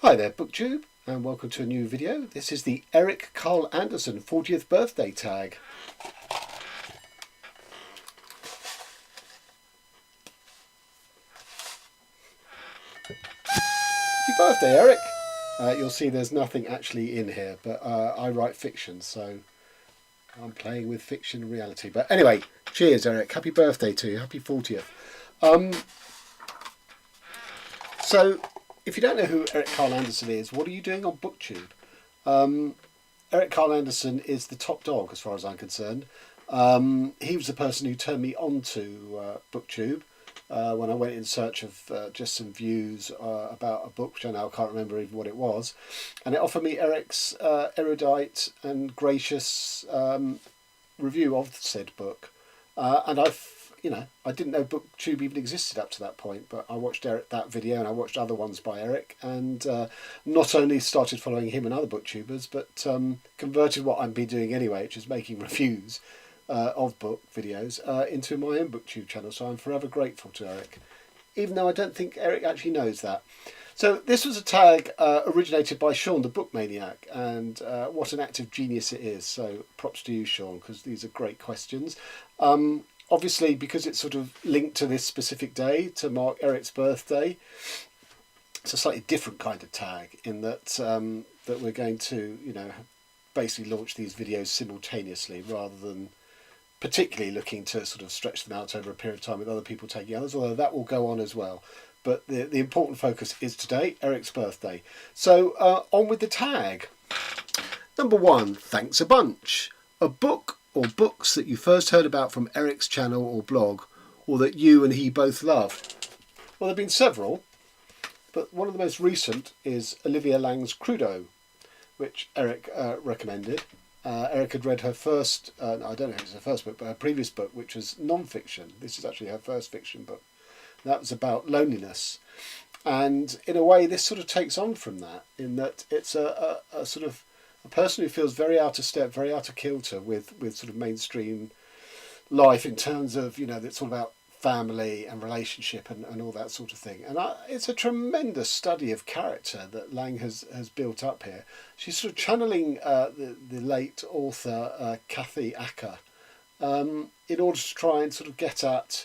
Hi there, Booktube, and welcome to a new video. This is the Eric Karl Anderson 40th birthday tag. Happy birthday, Eric! You'll see there's nothing actually in here, but I write fiction, so I'm playing with fiction and reality. But anyway, cheers, Eric. Happy birthday to you. Happy 40th. So, if you don't know who Eric Karl Anderson is, what are you doing on Booktube? Eric Karl Anderson is the top dog as far as I'm concerned. He was the person who turned me on to Booktube when I went in search of just some views about a book, which I now can't remember even what it was. And it offered me Eric's erudite and gracious review of said book. And I didn't know Booktube even existed up to that point, but I watched that video and I watched other ones by Eric, and not only started following him and other booktubers, but converted what I've been doing anyway, which is making reviews of book videos, into my own Booktube channel. So I'm forever grateful to Eric, even though I don't think Eric actually knows that. So this was a tag originated by Shawn The Book Maniac, and what an active genius it is. So props to you, Shawn, because these are great questions. Obviously, because it's sort of linked to this specific day to mark Eric's birthday, it's a slightly different kind of tag in that that we're going to, basically launch these videos simultaneously rather than particularly looking to sort of stretch them out over a period of time with other people taking others, although that will go on as well. But the important focus is today, Eric's birthday. So on with the tag. Number 1, thanks a bunch. A book or books that you first heard about from Eric's channel or blog, or that you and he both love. Well, there have been several, but one of the most recent is Olivia Laing's Crudo, which Eric recommended. Eric had read her first, I don't know if it's her first book, but her previous book, which was non-fiction. This is actually her first fiction book. That was about loneliness. And in a way, this sort of takes on from that, in that it's a sort of a person who feels very out of step, very out of kilter with sort of mainstream life in terms of, it's all about family and relationship and all that sort of thing. And it's a tremendous study of character that Laing has built up here. She's sort of channeling the late author Kathy Acker in order to try and sort of get at,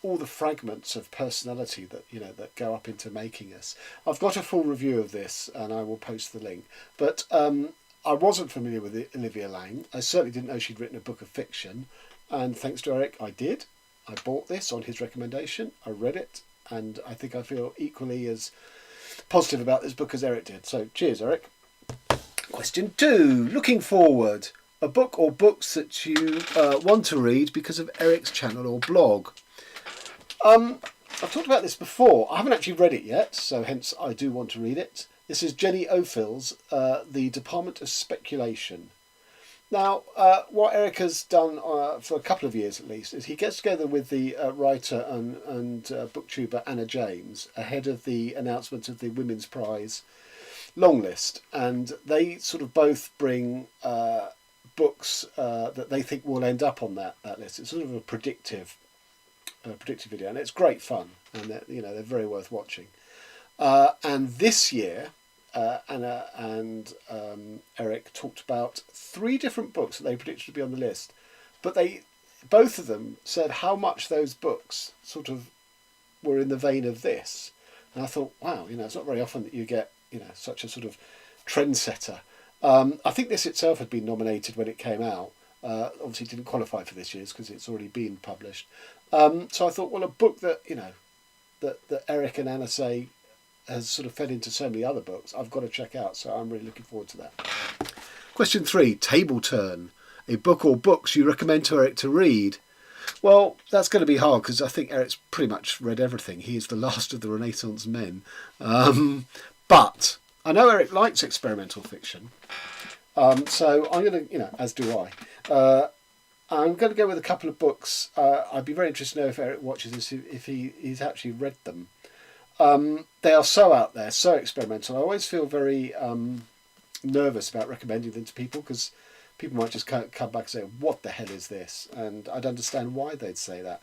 all the fragments of personality that that go up into making us. I've got a full review of this and I will post the link. But I wasn't familiar with Olivia Laing. I certainly didn't know she'd written a book of fiction, and thanks to Eric, I did. I bought this on his recommendation. I read it, and I think I feel equally as positive about this book as Eric did. So cheers, Eric. Question 2. Looking forward. A book or books that you want to read because of Eric's channel or blog. I've talked about this before. I haven't actually read it yet, so hence I do want to read it. This is Jenny Ophil's The Department of Speculation. Now, what Eric has done for a couple of years at least is he gets together with the writer and booktuber Anna James ahead of the announcement of the Women's Prize long list, and they sort of both bring books that they think will end up on that list. It's sort of a predictive video, and it's great fun, and they're very worth watching. And this year, Anna and Eric talked about 3 different books that they predicted to be on the list, but both of them said how much those books sort of were in the vein of this. And I thought, wow, it's not very often that you get such a sort of trendsetter. I think this itself had been nominated when it came out. Obviously it didn't qualify for this year's because it's already been published. So I thought, well, a book that that Eric and Anna say has sort of fed into so many other books, I've got to check out. So I'm really looking forward to that. Question 3, Table Turn. A book or books you recommend to Eric to read. Well, that's going to be hard because I think Eric's pretty much read everything. He is the last of the Renaissance men. But I know Eric likes experimental fiction. So I'm going to, as do I. I'm going to go with a couple of books. I'd be very interested to know if Eric watches this, if he's actually read them. They are so out there, so experimental. I always feel very nervous about recommending them to people because people might just come back and say, what the hell is this? And I'd understand why they'd say that.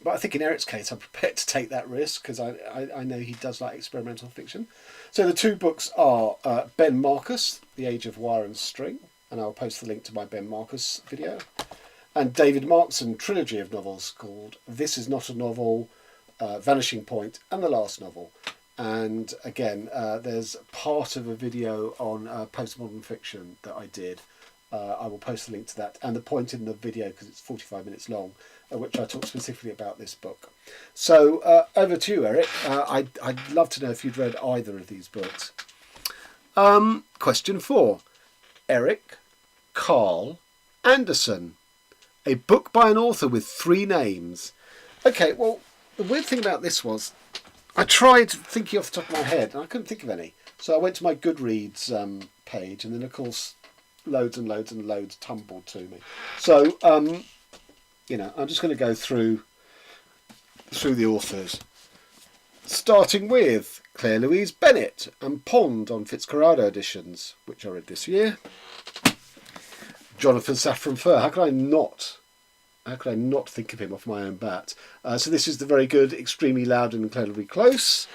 But I think in Eric's case, I'm prepared to take that risk because I know he does like experimental fiction. So the two books are Ben Marcus, The Age of Wire and String, and I'll post the link to my Ben Marcus video, and David Markson trilogy of novels called This Is Not a Novel, Vanishing Point, and The Last Novel. And again, there's part of a video on postmodern fiction that I did. I will post the link to that and the point in the video, because it's 45 minutes long, which I talk specifically about this book. So over to you, Eric. I'd love to know if you'd read either of these books. Question 4. Eric Karl Anderson. A book by an author with 3 names. Okay, well, the weird thing about this was I tried thinking off the top of my head and I couldn't think of any. So I went to my Goodreads page, and then, of course, loads and loads and loads tumbled to me. So, you know, I'm just going to go through the authors. Starting with Claire Louise Bennett and Pond on Fitzcarraldo editions, which I read this year. Jonathan Safran Foer. How could I not think of him off my own bat? So this is the very good Extremely Loud and Incredibly Close.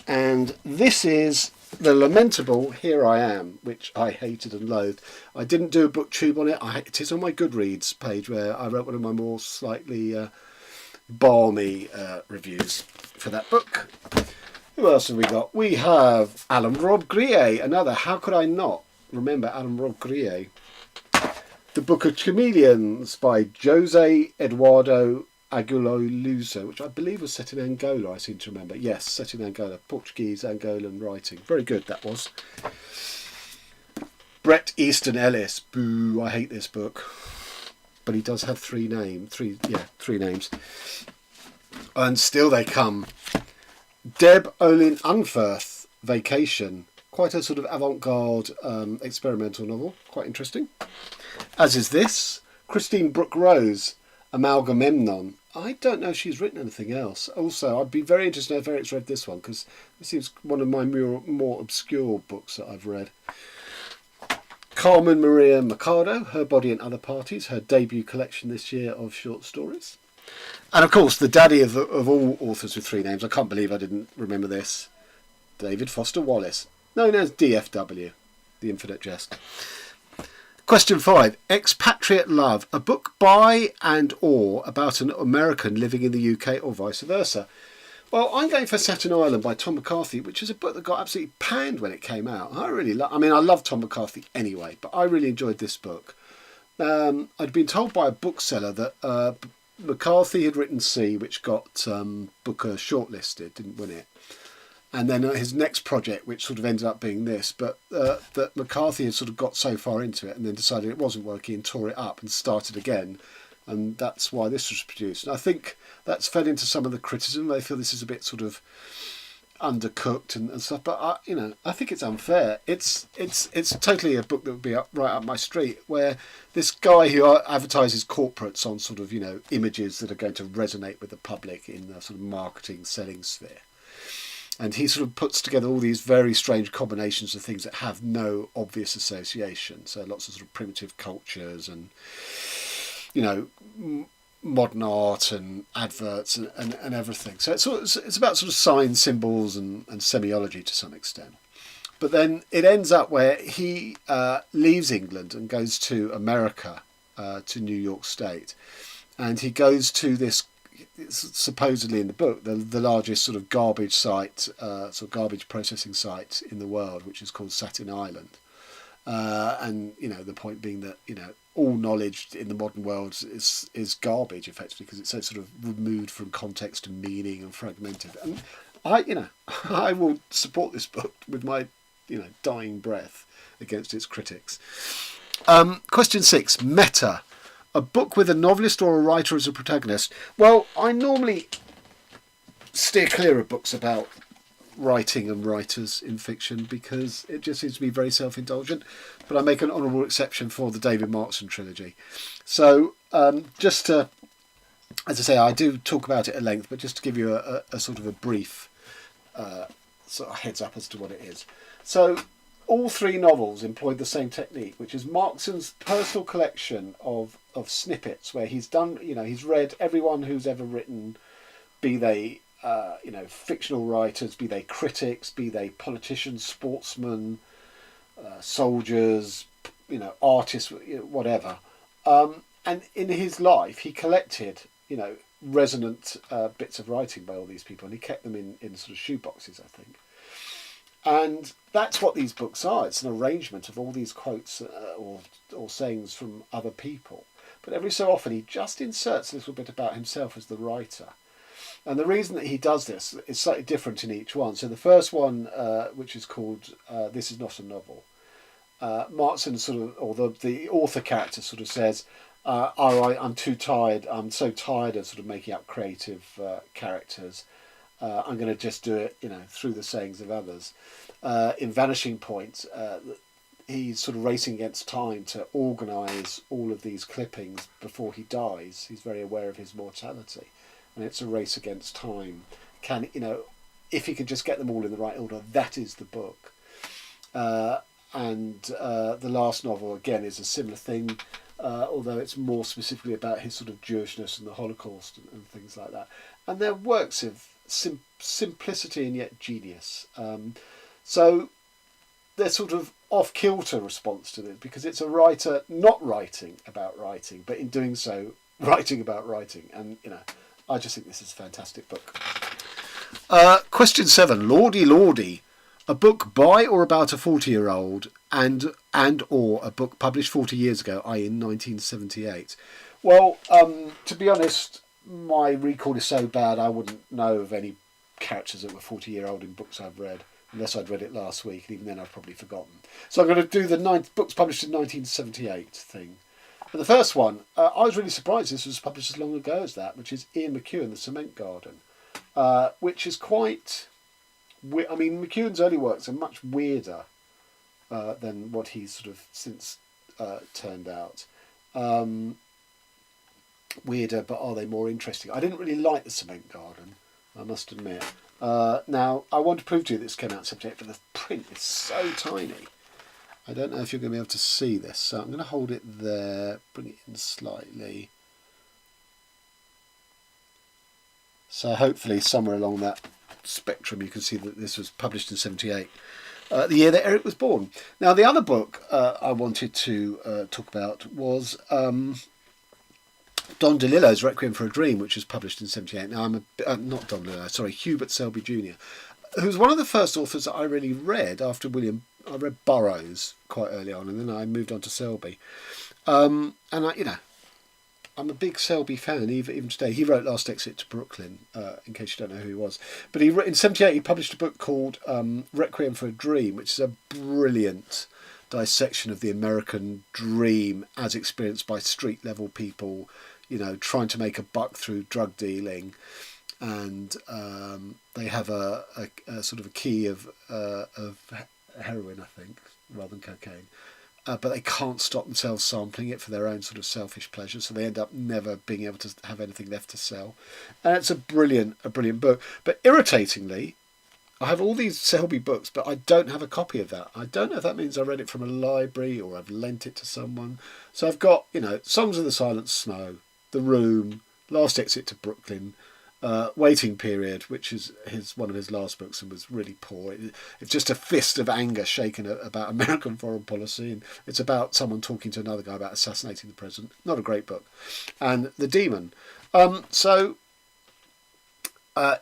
And this is the lamentable Here I Am, which I hated and loathed. I didn't do a booktube on it. It is on my Goodreads page, where I wrote one of my more slightly balmy reviews for that book. Who else have we got? We have Alan Rob Grier, another. How could I not remember Alan Rob Grier? The Book of Chameleons by Jose Eduardo Aguilar-Luso, which I believe was set in Angola, I seem to remember. Yes, set in Angola. Portuguese, Angolan writing. Very good, that was. Bret Easton Ellis. Boo, I hate this book. But he does have 3 names. 3 names. And Still They Come. Deb Olin Unferth, Vacation. Quite a sort of avant-garde experimental novel. Quite interesting. As is this. Christine Brooke Rose, Amalgamemnon. I don't know if she's written anything else. Also, I'd be very interested if Eric's read this one, because it seems one of my more obscure books that I've read. Carmen Maria Machado, Her Body and Other Parties, her debut collection this year of short stories. And of course, the daddy of all authors with 3 names, I can't believe I didn't remember this, David Foster Wallace, known as DFW, The Infinite Jest. Question 5. Expatriate Love, a book by and or about an American living in the UK or vice versa. Well, I'm going for Staten Island by Tom McCarthy, which is a book that got absolutely panned when it came out. I love Tom McCarthy anyway, but I really enjoyed this book. I'd been told by a bookseller that McCarthy had written C, which got Booker shortlisted, didn't win it. And then his next project, which sort of ended up being this, but that McCarthy had sort of got so far into it and then decided it wasn't working and tore it up and started again. And that's why this was produced. And I think that's fed into some of the criticism. They feel this is a bit sort of undercooked and stuff. But I think it's unfair. It's totally a book that would be right up my street, where this guy who advertises corporates on sort of images that are going to resonate with the public in the sort of marketing selling sphere. And he sort of puts together all these very strange combinations of things that have no obvious association. So lots of sort of primitive cultures and, modern art and adverts and everything. So it's about sort of signs, symbols and semiology to some extent. But then it ends up where he leaves England and goes to America, to New York State. And he goes to this, supposedly in the book, the largest sort of garbage site, sort of garbage processing site in the world, which is called Staten Island. And the point being that all knowledge in the modern world is garbage, effectively, because it's so sort of removed from context and meaning and fragmented. And I will support this book with my dying breath against its critics. Question 6. Meta. A book with a novelist or a writer as a protagonist. Well, I normally steer clear of books about writing and writers in fiction because it just seems to be very self-indulgent. But I make an honourable exception for the David Markson trilogy. So just to, as I say, I do talk about it at length, but just to give you a sort of a brief sort of heads up as to what it is. So all 3 novels employed the same technique, which is Markson's personal collection of snippets where he's done, he's read everyone who's ever written be they fictional writers, be they critics, be they politicians, sportsmen, soldiers, artists, whatever. And in his life, he collected, resonant bits of writing by all these people, and he kept them in sort of shoeboxes, I think. And that's what these books are. It's an arrangement of all these quotes or sayings from other people. But every so often he just inserts a little bit about himself as the writer. And the reason that he does this is slightly different in each one. So the first one, which is called This Is Not a Novel, Martin sort of, or the author character sort of says, all right, I'm too tired. I'm so tired of sort of making up creative characters. I'm going to just do it, through the sayings of others. In Vanishing Point, he's sort of racing against time to organise all of these clippings before he dies. He's very aware of his mortality, and it's a race against time. If he can just get them all in the right order, that is the book. And the last novel, again, is a similar thing, although it's more specifically about his sort of Jewishness and the Holocaust and things like that. And they're works of simplicity and yet genius. So they're sort of off-kilter response to this, because it's a writer not writing about writing, but in doing so, writing about writing. And, I just think this is a fantastic book. Question 7, Lordy Lordy. A book by or about a 40-year-old and or a book published 40 years ago, i.e. in 1978. Well, to be honest, my recall is so bad I wouldn't know of any characters that were 40-year-old in books I've read, unless I'd read it last week, and even then I've probably forgotten. So I'm going to do the books published in 1978 thing. But the first one, I was really surprised this was published as long ago as that, which is Ian McEwan, The Cement Garden, which is quite... McEwan's early works are much weirder than what he's sort of since turned out. Weirder, but are they more interesting? I didn't really like The Cement Garden, I must admit. Now, I want to prove to you this came out in 78, but the print is so tiny. I don't know if you're going to be able to see this, so I'm going to hold it there, bring it in slightly. So hopefully somewhere along that spectrum you can see that this was published in 78, the year that Eric was born. Now, the other book I wanted to talk about was Don DeLillo's Requiem for a Dream, which was published in 78. Now, not Don DeLillo, sorry, Hubert Selby Jr., who's one of the first authors that I really read after William. I read Burroughs quite early on, and then I moved on to Selby. And I'm a big Selby fan, even today. He wrote Last Exit to Brooklyn, in case you don't know who he was. But in 78, he published a book called Requiem for a Dream, which is a brilliant dissection of the American dream as experienced by street-level people, trying to make a buck through drug dealing. And they have a sort of a key of heroin, I think, rather than cocaine. But they can't stop themselves sampling it for their own sort of selfish pleasure, so they end up never being able to have anything left to sell. And it's a brilliant book. But irritatingly, I have all these Selby books, but I don't have a copy of that. I don't know if that means I read it from a library or I've lent it to someone. So I've got, Songs of the Silent Snow, The Room, Last Exit to Brooklyn, Waiting Period, which is one of his last books and was really poor. It's just a fist of anger shaken about American foreign policy, and it's about someone talking to another guy about assassinating the president. Not a great book. And The Demon.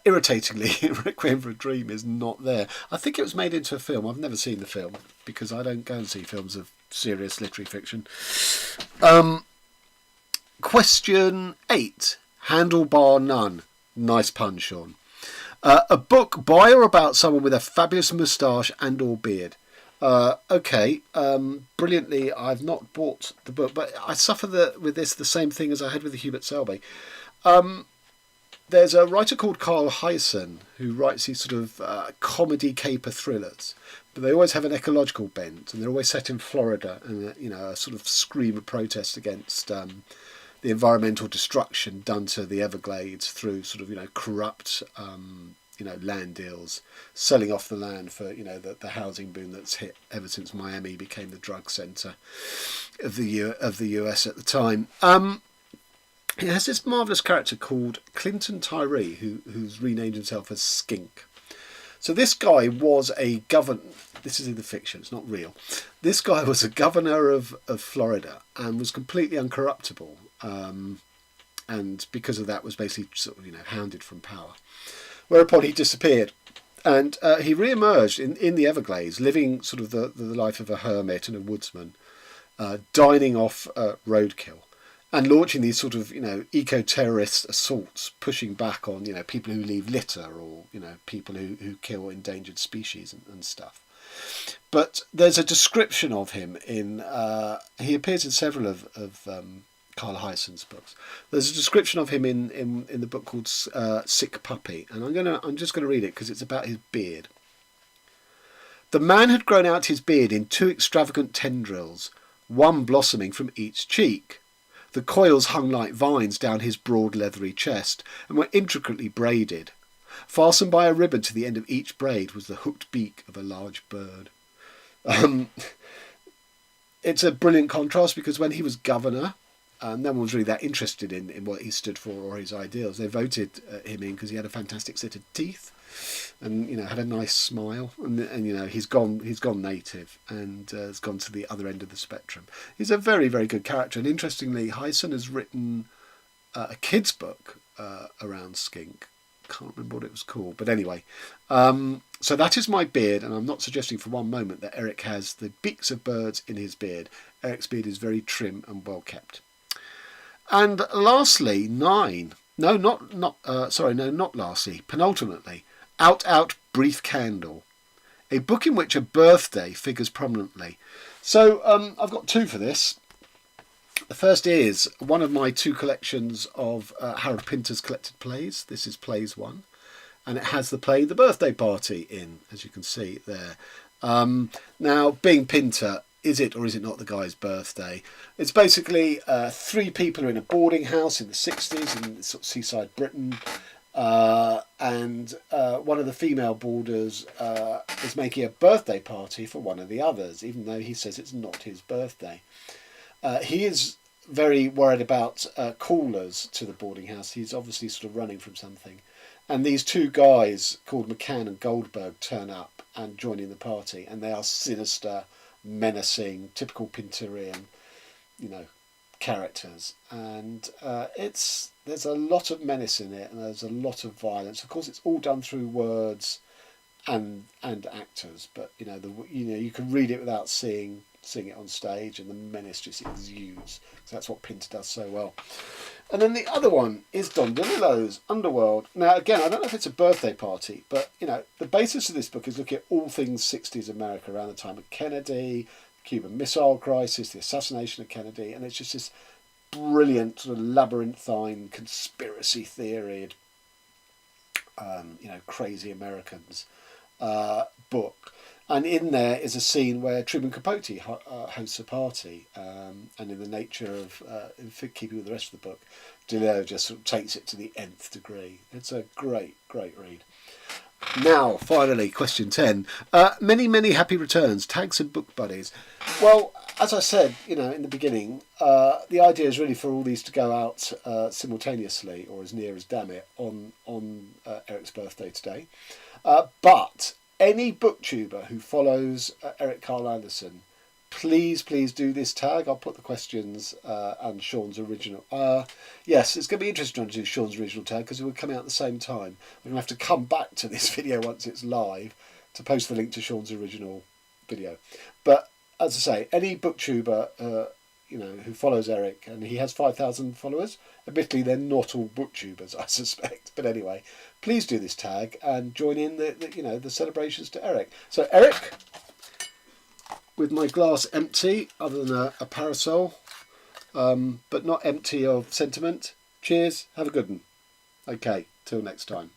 Irritatingly, Requiem for a Dream is not there. I think it was made into a film. I've never seen the film because I don't go and see films of serious literary fiction. Question 8. Handlebar None. Nice pun, Shawn. A book by or about someone with a fabulous moustache and or beard. Okay, brilliantly, I've not bought the book, but I suffer with this the same thing as I had with the Hubert Selby. There's a writer called Carl Hyson who writes these sort of comedy caper thrillers, but they always have an ecological bent, and they're always set in Florida, and a sort of scream of protest against the environmental destruction done to the Everglades through sort of corrupt land deals, selling off the land for the housing boom that's hit ever since Miami became the drug centre of the US at the time. He has this marvellous character called Clinton Tyree, who's renamed himself as Skink. So this guy was a governor. This is in the fiction, it's not real. This guy was a governor of Florida and was completely uncorruptible. And because of that was basically sort of, hounded from power. Whereupon he disappeared. And he re-emerged in the Everglades, living sort of the life of a hermit and a woodsman, dining off roadkill. And launching these sort of, eco-terrorist assaults, pushing back on, people who leave litter or, people who kill endangered species and stuff. But there's a description of him in, he appears in several of Carl Hyacint's books. There's a description of him in the book called Sick Puppy. And I'm just going to read it because it's about his beard. The man had grown out his beard in 2 extravagant tendrils, one blossoming from each cheek. The coils hung like vines down his broad leathery chest and were intricately braided. Fastened by a ribbon to the end of each braid was the hooked beak of a large bird. It's a brilliant contrast because when he was governor, no one was really that interested in what he stood for or his ideals. They voted him in because he had a fantastic set of teeth and had a nice smile, and he's gone native and has gone to the other end of the spectrum. He's a very, very good character, and interestingly Hyacint has written a kid's book around Skink. Can't remember what it was called, but anyway, so that is my beard, and I'm not suggesting for one moment that Eric has the beaks of birds in his beard. Eric's beard is very trim and well kept. And lastly, penultimately, Out Brief Candle, a book in which a birthday figures prominently. So I've got 2 for this. The first is one of my 2 collections of Harold Pinter's collected plays. This is Plays 1, and it has the play The Birthday Party in, as you can see there. Now, being Pinter, is it or is it not the guy's birthday? It's basically 3 people are in a boarding house in the 60s in sort of seaside Britain, and one of the female boarders is making a birthday party for one of the others, even though he says it's not his birthday. He is very worried about callers to the boarding house. He's obviously sort of running from something. And these 2 guys called McCann and Goldberg turn up and join in the party, and they are sinister, menacing, typical Pinterian, characters, and there's a lot of menace in it, and there's a lot of violence. Of course, it's all done through words and actors, but you can read it without seeing it on stage, and the menace just exudes. So that's what Pinter does so well. And then the other one is Don DeLillo's Underworld. Now, again, I don't know if it's a birthday party, but, the basis of this book is looking at all things 60s America around the time of Kennedy, Cuban Missile Crisis, the assassination of Kennedy, and it's just this brilliant sort of labyrinthine, conspiracy theoried, crazy Americans book. And in there is a scene where Truman Capote hosts a party, and in the nature of, in keeping with the rest of the book, DeLillo just sort of takes it to the nth degree. It's a great, great read. Now, finally, question 10. Many, many happy returns, tags and book buddies. Well, as I said, in the beginning, the idea is really for all these to go out simultaneously, or as near as damn it, on Eric's birthday today. But any booktuber who follows Eric Karl Anderson, please do this tag. I'll put the questions and Shawn's original. Yes, it's going to be interesting to do Shawn's original tag because it will come out at the same time. We're going to have to come back to this video once it's live to post the link to Shawn's original video. But as I say, any booktuber who follows Eric, and he has 5,000 followers. Admittedly, they're not all booktubers, I suspect. But anyway, please do this tag and join in the celebrations to Eric. So Eric, with my glass empty, other than a parasol, but not empty of sentiment. Cheers. Have a good one. Okay, till next time.